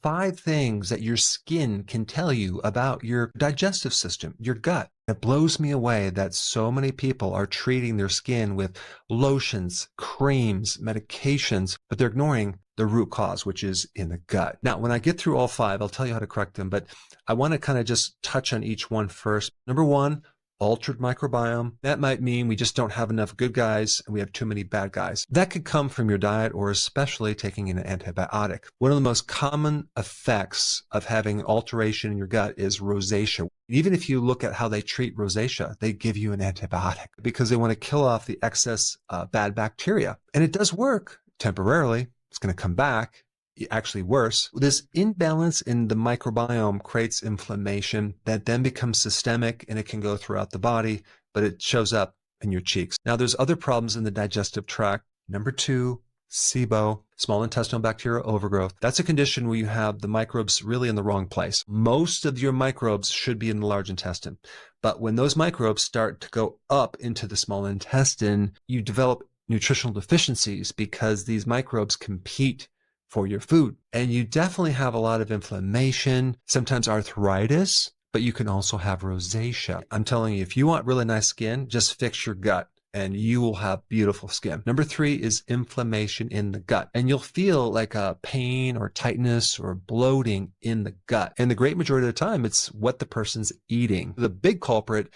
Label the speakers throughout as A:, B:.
A: 5 things that your skin can tell you about your digestive system, your gut. It blows me away that so many people are treating their skin with lotions, creams, medications, but they're ignoring the root cause, which is in the gut. Now, when I get through all 5, I'll tell you how to correct them, but I want to kind of just touch on each one first. Number 1, altered microbiome. That might mean we just don't have enough good guys and we have too many bad guys. That could come from your diet or especially taking an antibiotic. One of the most common effects of having alteration in your gut is rosacea. Even if you look at how they treat rosacea, they give you an antibiotic because they want to kill off the excess bad bacteria. And it does work temporarily. It's going to come back. Actually worse. This imbalance in the microbiome creates inflammation that then becomes systemic and it can go throughout the body, but it shows up in your cheeks. Now, there's other problems in the digestive tract. Number 2, SIBO, small intestinal bacterial overgrowth. That's a condition where you have the microbes really in the wrong place. Most of your microbes should be in the large intestine, but when those microbes start to go up into the small intestine, you develop nutritional deficiencies because these microbes compete for your food. And you definitely have a lot of inflammation, sometimes arthritis, but you can also have rosacea. I'm telling you, if you want really nice skin, just fix your gut and you will have beautiful skin. Number 3 is inflammation in the gut. And you'll feel like a pain or tightness or bloating in the gut. And the great majority of the time, it's what the person's eating. The big culprit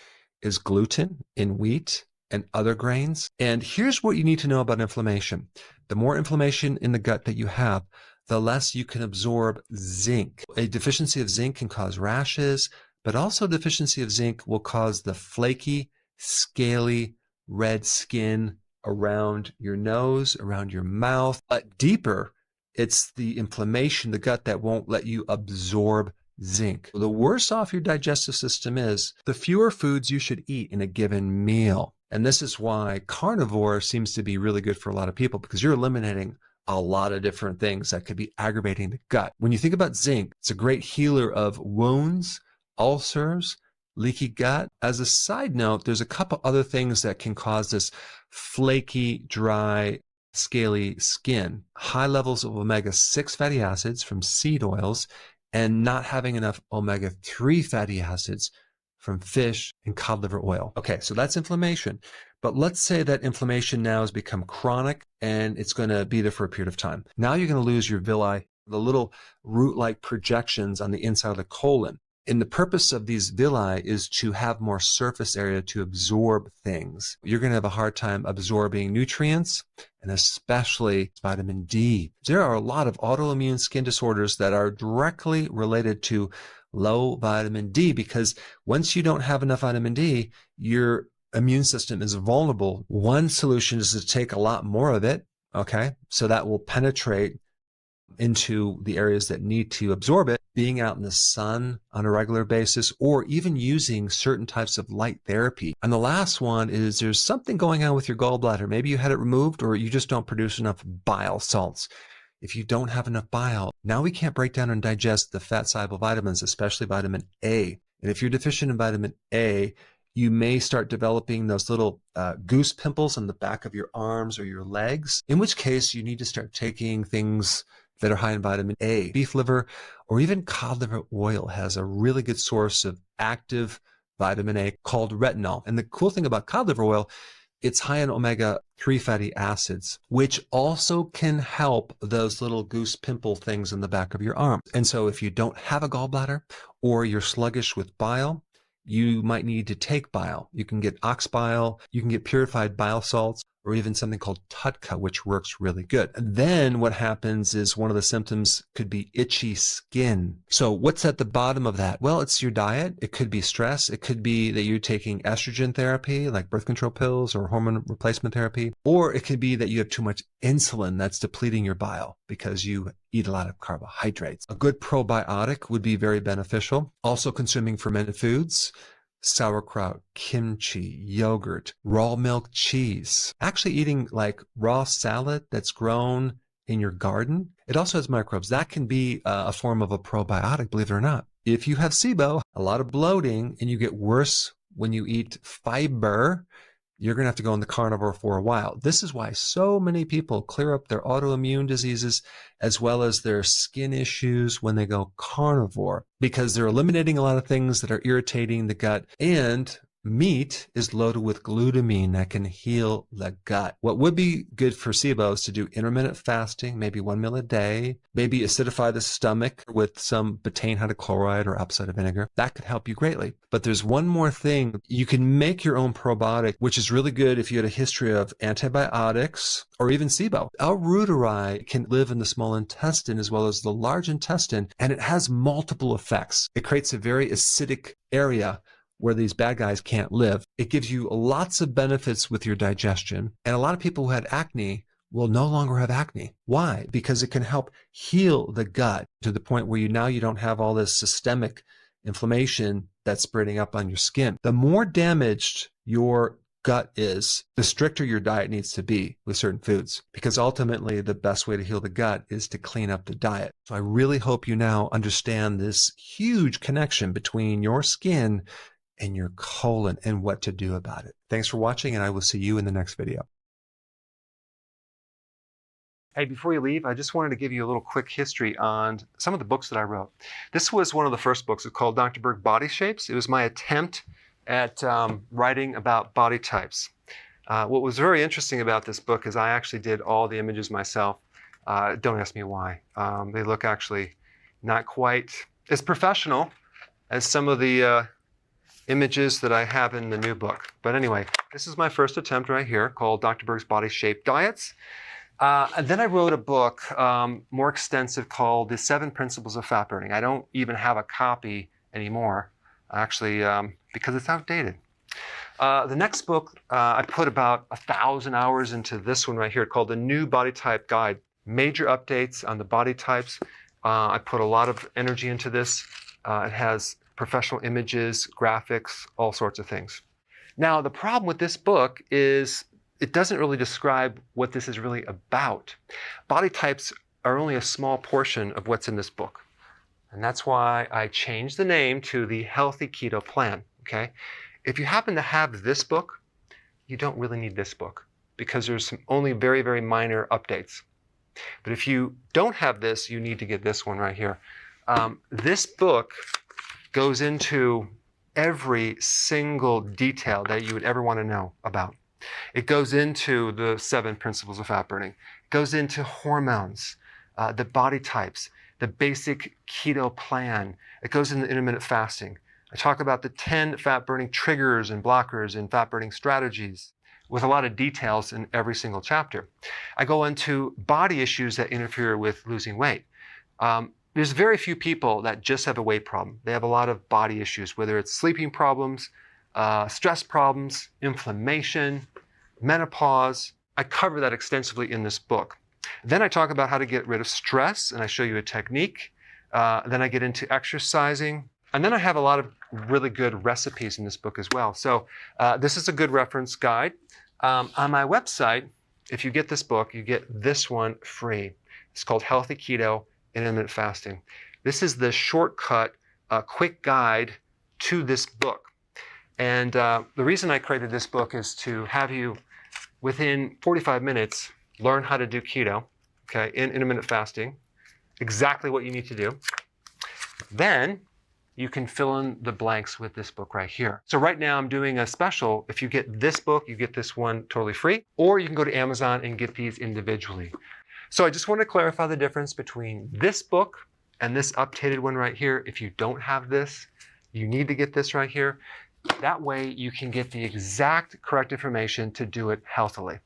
A: is gluten in wheat and other grains. And here's what you need to know about inflammation. The more inflammation in the gut that you have, the less you can absorb zinc. A deficiency of zinc can cause rashes, but also deficiency of zinc will cause the flaky, scaly, red skin around your nose, around your mouth. But deeper, it's the inflammation in the gut that won't let you absorb zinc. The worse off your digestive system is, the fewer foods you should eat in a given meal. And this is why carnivore seems to be really good for a lot of people, because you're eliminating a lot of different things that could be aggravating the gut. When you think about zinc, it's a great healer of wounds, ulcers, leaky gut. As a side note, there's a couple other things that can cause this flaky, dry, scaly skin. High levels of omega-6 fatty acids from seed oils and not having enough omega-3 fatty acids from fish and cod liver oil. Okay, so that's inflammation. But let's say that inflammation now has become chronic and it's going to be there for a period of time. Now you're going to lose your villi, the little root-like projections on the inside of the colon. And the purpose of these villi is to have more surface area to absorb things. You're going to have a hard time absorbing nutrients and especially vitamin D. There are a lot of autoimmune skin disorders that are directly related to low vitamin D, because once you don't have enough vitamin D, your immune system is vulnerable. One solution is to take a lot more of it, okay? So that will penetrate into the areas that need to absorb it, being out in the sun on a regular basis, or even using certain types of light therapy. And the last one is there's something going on with your gallbladder. Maybe you had it removed or you just don't produce enough bile salts. If you don't have enough bile, now we can't break down and digest the fat-soluble vitamins, especially vitamin A. And if you're deficient in vitamin A, you may start developing those little goose pimples on the back of your arms or your legs, in which case you need to start taking things that are high in vitamin A. Beef liver or even cod liver oil has a really good source of active vitamin A called retinol. And the cool thing about cod liver oil, it's high in omega-3 fatty acids, which also can help those little goose pimple things in the back of your arm. And so if you don't have a gallbladder or you're sluggish with bile, you might need to take bile. You can get ox bile, you can get purified bile salts, or even something called TUDCA, which works really good. And then what happens is one of the symptoms could be itchy skin. So what's at the bottom of that? Well, it's your diet. It could be stress. It could be that you're taking estrogen therapy, like birth control pills or hormone replacement therapy. Or it could be that you have too much insulin that's depleting your bile because you eat a lot of carbohydrates. A good probiotic would be very beneficial. Also consuming fermented foods, sauerkraut, kimchi, yogurt, raw milk cheese. Actually eating like raw salad that's grown in your garden. It also has microbes. That can be a form of a probiotic, believe it or not. If you have SIBO, a lot of bloating, and you get worse when you eat fiber, you're going to have to go on the carnivore for a while. This is why so many people clear up their autoimmune diseases as well as their skin issues when they go carnivore, because they're eliminating a lot of things that are irritating the gut, and meat is loaded with glutamine that can heal the gut. What would be good for SIBO is to do intermittent fasting, maybe 1 meal a day, maybe acidify the stomach with some betaine hydrochloride or apple cider vinegar. That could help you greatly. But there's one more thing. You can make your own probiotic, which is really good if you had a history of antibiotics or even SIBO. L-reuteri can live in the small intestine as well as the large intestine, and it has multiple effects. It creates a very acidic area where these bad guys can't live. It gives you lots of benefits with your digestion. And a lot of people who had acne will no longer have acne. Why? Because it can help heal the gut to the point where you don't have all this systemic inflammation that's spreading up on your skin. The more damaged your gut is, the stricter your diet needs to be with certain foods, because ultimately the best way to heal the gut is to clean up the diet. So I really hope you now understand this huge connection between your skin and your colon and what to do about it. Thanks for watching, and I will see you in the next video. Hey, before you leave, I just wanted to give you a little quick history on some of the books that I wrote. This was one of the first books. It's called Dr. Berg Body Shapes. It was my attempt at writing about body types. What was very interesting about this book is I actually did all the images myself. Don't ask me why. They look actually not quite as professional as some of the images that I have in the new book. But anyway, this is my first attempt right here called Dr. Berg's Body Shape Diets. And then I wrote a book more extensive called The 7 Principles of Fat Burning. I don't even have a copy anymore, actually, because it's outdated. The next book, I put about 1,000 hours into this one right here called The New Body Type Guide. Major updates on the body types. I put a lot of energy into this. It has professional images, graphics, all sorts of things. Now, the problem with this book is it doesn't really describe what this is really about. Body types are only a small portion of what's in this book. And that's why I changed the name to the Healthy Keto Plan, okay? If you happen to have this book, you don't really need this book because there's only very, very minor updates. But if you don't have this, you need to get this one right here. This book goes into every single detail that you would ever want to know about. It goes into the 7 principles of fat burning. It goes into hormones, the body types, the basic keto plan. It goes into intermittent fasting. I talk about the 10 fat burning triggers and blockers and fat burning strategies with a lot of details in every single chapter. I go into body issues that interfere with losing weight. There's very few people that just have a weight problem. They have a lot of body issues, whether it's sleeping problems, stress problems, inflammation, menopause. I cover that extensively in this book. Then I talk about how to get rid of stress, and I show you a technique. Then I get into exercising. And then I have a lot of really good recipes in this book as well. So this is a good reference guide. On my website, if you get this book, you get this one free. It's called Healthy Keto Intermittent Fasting. This is the shortcut, quick guide to this book. And the reason I created this book is to have you, within 45 minutes, learn how to do keto, okay, in intermittent fasting, exactly what you need to do. Then you can fill in the blanks with this book right here. So right now I'm doing a special. If you get this book, you get this one totally free, or you can go to Amazon and get these individually. So I just want to clarify the difference between this book and this updated one right here. If you don't have this, you need to get this right here. That way you can get the exact correct information to do it healthily.